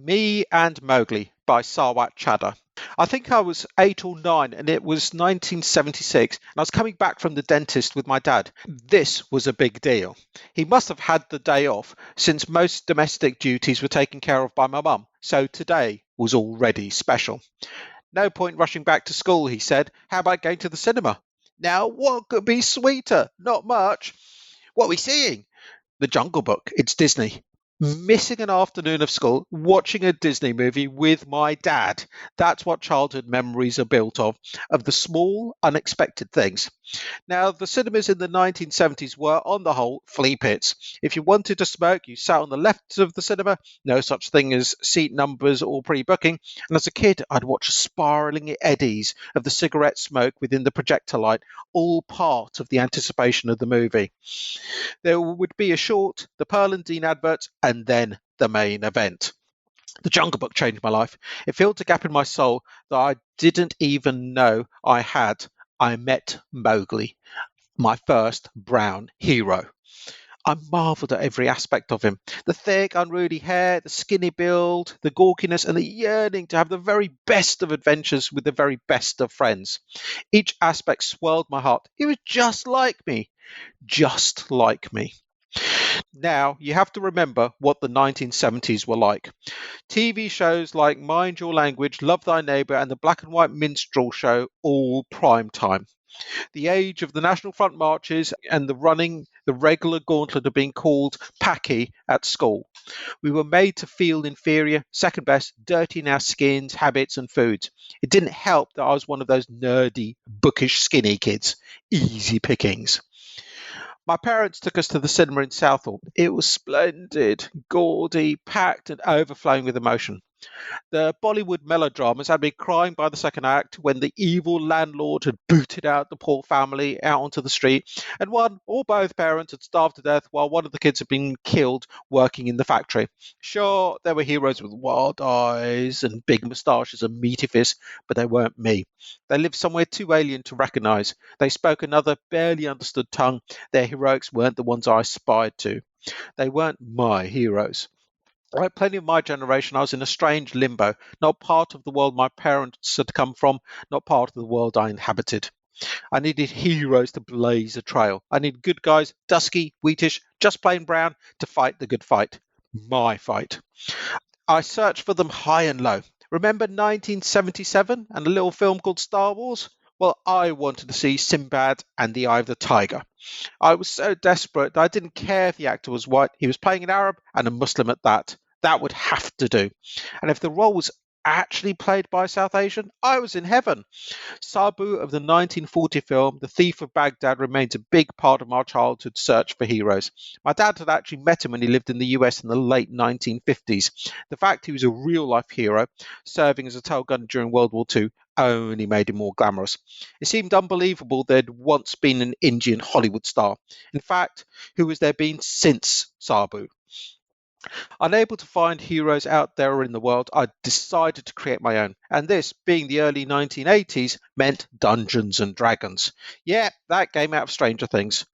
Me and Mowgli by Sarwat Chadda. I think I was 8 or 9 and it was 1976 and I was coming back from the dentist with my dad. This was a big deal. He must have had the day off since most domestic duties were taken care of by my mum, so today was already special. No point rushing back to school, he said. How about going to the cinema? Now, what could be sweeter? Not much. What are we seeing? The Jungle Book. It's Disney. Missing an afternoon of school, watching a Disney movie with my dad. That's what childhood memories are built of the small, unexpected things. Now, the cinemas in the 1970s were, on the whole, flea pits. If you wanted to smoke, you sat on the left of the cinema, no such thing as seat numbers or pre booking. And as a kid, I'd watch spiralling eddies of the cigarette smoke within the projector light, all part of the anticipation of the movie. There would be a short, the Pearl and Dean adverts, and then the main event. The Jungle Book changed my life. It filled a gap in my soul that I didn't even know I had. I met Mowgli, my first brown hero. I marvelled at every aspect of him. The thick, unruly hair, the skinny build, the gawkiness, and the yearning to have the very best of adventures with the very best of friends. Each aspect swelled my heart. He was just like me. Just like me. Now, you have to remember what the 1970s were like. TV shows like Mind Your Language, Love Thy Neighbour, and the black and white minstrel show, all prime time. The age of the National Front marches and the running the regular gauntlet of being called Packy at school. We were made to feel inferior, second best, dirty in our skins, habits, and foods. It didn't help that I was one of those nerdy, bookish, skinny kids. Easy pickings. My parents took us to the cinema in Southall. It was splendid, gaudy, packed, and overflowing with emotion. The Bollywood melodramas had me crying by the second act when the evil landlord had booted out the poor family out onto the street, and one or both parents had starved to death while one of the kids had been killed working in the factory. Sure, there were heroes with wild eyes and big moustaches and meaty fists, but they weren't me. They lived somewhere too alien to recognize. They spoke another barely understood tongue. Their heroics weren't the ones I aspired to. They weren't my heroes. Like plenty of my generation, I was in a strange limbo, not part of the world my parents had come from, not part of the world I inhabited. I needed heroes to blaze a trail. I needed good guys, dusky, wheatish, just plain brown, to fight the good fight. My fight. I searched for them high and low. Remember 1977 and a little film called Star Wars? Well, I wanted to see Sinbad and the Eye of the Tiger. I was so desperate that I didn't care if the actor was white. He was playing an Arab and a Muslim at that. That would have to do. And if the role was actually played by a South Asian, I was in heaven. Sabu of the 1940 film The Thief of Baghdad remains a big part of my childhood search for heroes. My dad had actually met him when he lived in the US in the late 1950s. The fact he was a real life hero, serving as a tail gunner during World War II, only made him more glamorous. It seemed unbelievable there'd once been an Indian Hollywood star. In fact, who has there been since Sabu? Unable to find heroes out there in the world, I decided to create my own. And this, being the early 1980s, meant Dungeons and Dragons. Yeah, that came out of Stranger Things.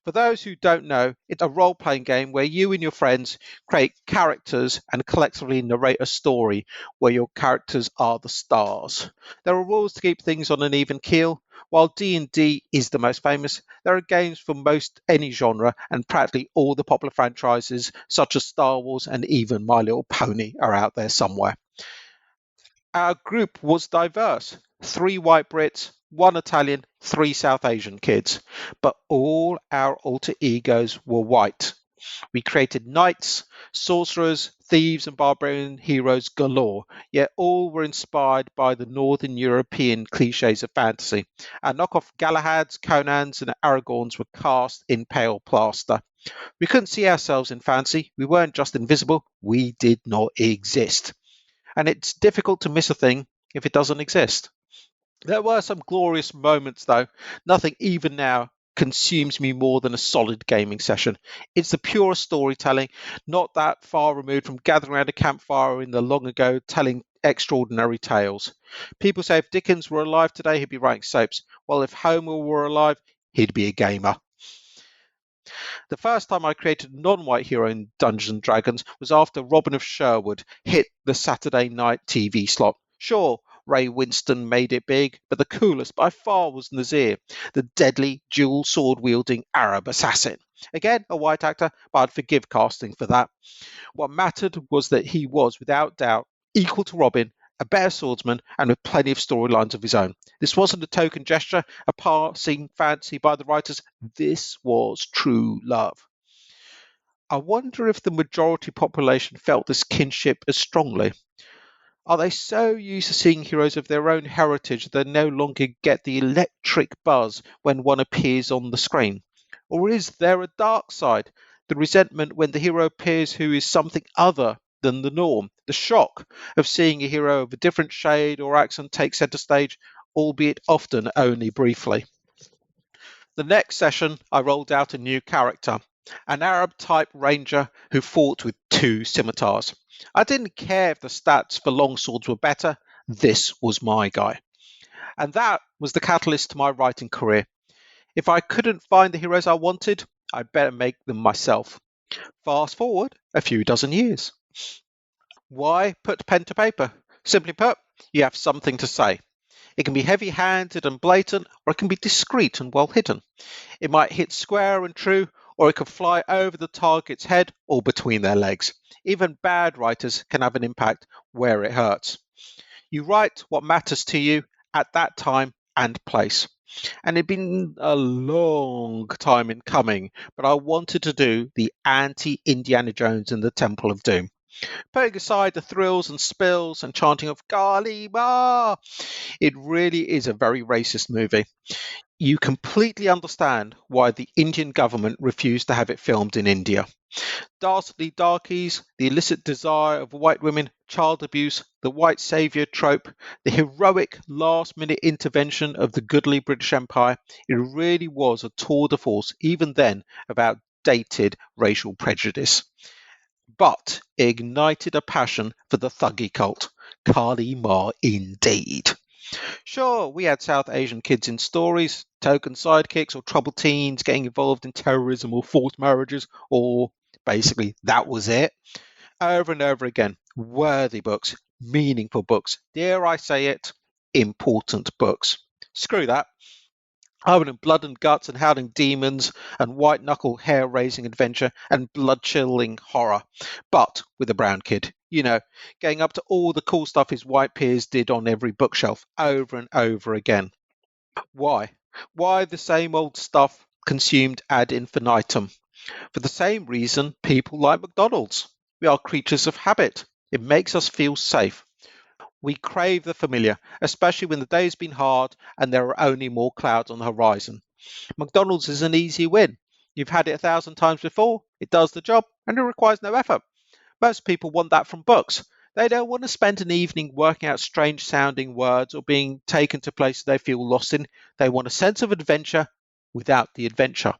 For those who don't know, it's a role playing game where you and your friends create characters and collectively narrate a story where your characters are the stars. There are rules to keep things on an even keel. While D&D is the most famous, there are games for most any genre, and practically all the popular franchises such as Star Wars and even My Little Pony are out there somewhere. Our group was diverse. 3 white Brits, 1 Italian, 3 South Asian kids. But all our alter egos were white. We created knights, sorcerers, thieves, and barbarian heroes galore, yet all were inspired by the Northern European cliches of fantasy. Our knockoff Galahads, Conans, and Aragorns were cast in pale plaster. We couldn't see ourselves in fantasy. We weren't just invisible, we did not exist. And it's difficult to miss a thing if it doesn't exist. There were some glorious moments, though. Nothing, even now, consumes me more than a solid gaming session. It's the purest storytelling, not that far removed from gathering around a campfire in the long ago telling extraordinary tales. People say if Dickens were alive today, he'd be writing soaps. Well, if Homer were alive, he'd be a gamer. The first time I created a non-white hero in Dungeons and Dragons was after Robin of Sherwood hit the Saturday night TV slot. Sure, Ray Winston made it big, but the coolest by far was Nazir, the deadly dual sword wielding Arab assassin. Again, a white actor, but I'd forgive casting for that. What mattered was that he was, without doubt, equal to Robin, a better swordsman, and with plenty of storylines of his own. This wasn't a token gesture, a passing fancy by the writers. This was true love. I wonder if the majority population felt this kinship as strongly. Are they so used to seeing heroes of their own heritage that they no longer get the electric buzz when one appears on the screen? Or is there a dark side, the resentment when the hero appears who is something other than the norm, the shock of seeing a hero of a different shade or accent take centre stage, albeit often only briefly? The next session, I rolled out a new character, an Arab-type ranger who fought with two scimitars. I didn't care if the stats for longswords were better. This was my guy. And that was the catalyst to my writing career. If I couldn't find the heroes I wanted, I'd better make them myself. Fast forward a few dozen years. Why put pen to paper? Simply put, you have something to say. It can be heavy-handed and blatant, or it can be discreet and well hidden. It might hit square and true, or it could fly over the target's head or between their legs. Even bad writers can have an impact where it hurts. You write what matters to you at that time and place. And it'd been a long time in coming, but I wanted to do the anti-Indiana Jones and the Temple of Doom. Putting aside the thrills and spills and chanting of Kali Ma, it really is a very racist movie. You completely understand why the Indian government refused to have it filmed in India. Dastardly darkies, the illicit desire of white women, child abuse, the white saviour trope, the heroic last-minute intervention of the goodly British Empire, it really was a tour de force, even then, of outdated racial prejudice. But it ignited a passion for the thuggy cult. Kali Ma indeed. Sure, we had South Asian kids in stories, token sidekicks, or troubled teens getting involved in terrorism or forced marriages, or basically that was it. Over and over again, worthy books, meaningful books, dare I say it, important books. Screw that. I wanted blood and guts and howling demons and white knuckle hair raising adventure and blood chilling horror, but with a brown kid. You know, getting up to all the cool stuff his white peers did on every bookshelf over and over again. Why? Why the same old stuff consumed ad infinitum? For the same reason people like McDonald's. We are creatures of habit. It makes us feel safe. We crave the familiar, especially when the day's been hard and there are only more clouds on the horizon. McDonald's is an easy win. You've had it 1,000 times before, it does the job, and it requires no effort. Most people want that from books. They don't want to spend an evening working out strange sounding words or being taken to places they feel lost in. They want a sense of adventure without the adventure.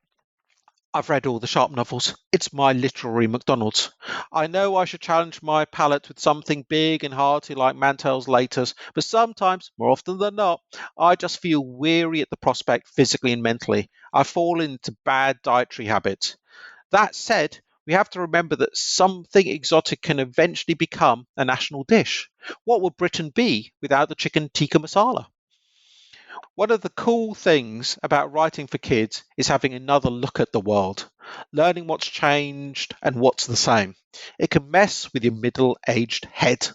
I've read all the Sharp novels. It's my literary McDonald's. I know I should challenge my palate with something big and hearty like Mantell's Laters, but sometimes, more often than not, I just feel weary at the prospect physically and mentally. I fall into bad dietary habits. That said, we have to remember that something exotic can eventually become a national dish. What would Britain be without the chicken tikka masala? One of the cool things about writing for kids is having another look at the world, learning what's changed and what's the same. It can mess with your middle-aged head.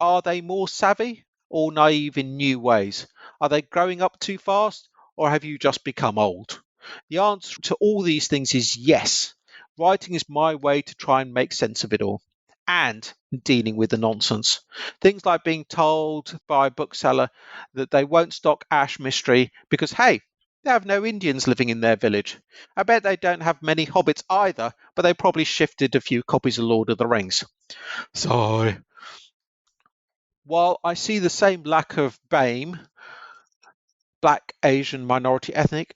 Are they more savvy or naive in new ways? Are they growing up too fast or have you just become old? The answer to all these things is yes. Writing is my way to try and make sense of it all. And dealing with the nonsense. Things like being told by a bookseller that they won't stock Ash Mystery because, hey, they have no Indians living in their village. I bet they don't have many hobbits either, but they probably shifted a few copies of Lord of the Rings. So, while I see the same lack of BAME, Black, Asian, minority, ethnic,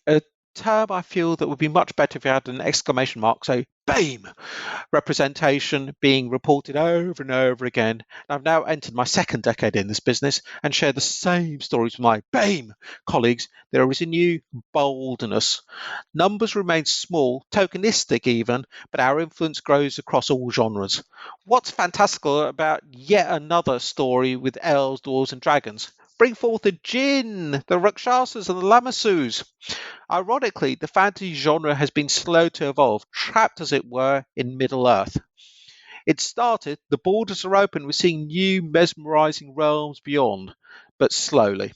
term I feel that would be much better if you had an exclamation mark, so BAME representation being reported over and over again. And I've now entered my second decade in this business and share the same stories with my BAME colleagues. There is a new boldness. Numbers remain small, tokenistic even, but our influence grows across all genres. What's fantastical about yet another story with elves, dwarves, and dragons? Bring forth the Jinn, the Rakshasas, and the Lamasus. Ironically, the fantasy genre has been slow to evolve, trapped as it were in Middle Earth. It started, the borders are open, we're seeing new mesmerizing realms beyond, but slowly,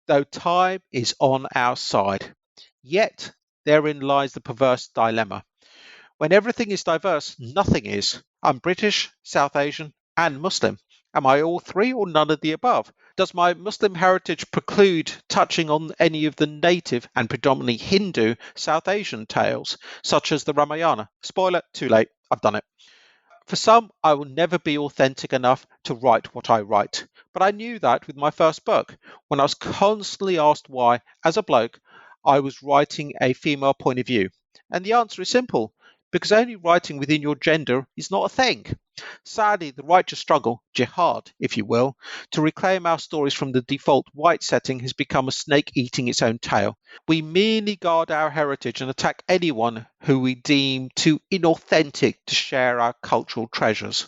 though time is on our side. Yet, therein lies the perverse dilemma. When everything is diverse, nothing is. I'm British, South Asian, and Muslim. Am I all three or none of the above? Does my Muslim heritage preclude touching on any of the native and predominantly Hindu South Asian tales, such as the Ramayana? Spoiler, too late, I've done it. For some, I will never be authentic enough to write what I write. But I knew that with my first book, when I was constantly asked why, as a bloke, I was writing a female point of view. And the answer is simple, because only writing within your gender is not a thing. Sadly, the righteous struggle, jihad, if you will, to reclaim our stories from the default white setting has become a snake eating its own tail. We merely guard our heritage and attack anyone who we deem too inauthentic to share our cultural treasures.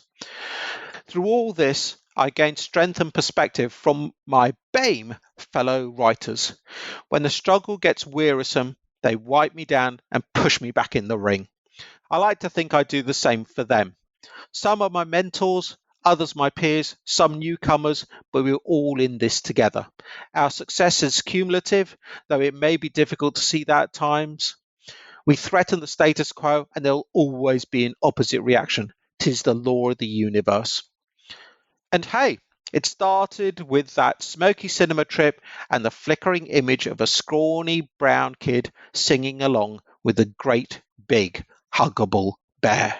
Through all this, I gained strength and perspective from my BAME fellow writers. When the struggle gets wearisome, they wipe me down and push me back in the ring. I like to think I do the same for them. Some are my mentors, others my peers, some newcomers, but we're all in this together. Our success is cumulative, though it may be difficult to see that at times. We threaten the status quo, and there'll always be an opposite reaction. 'Tis the law of the universe. And hey, it started with that smoky cinema trip and the flickering image of a scrawny brown kid singing along with the great big huggable bear.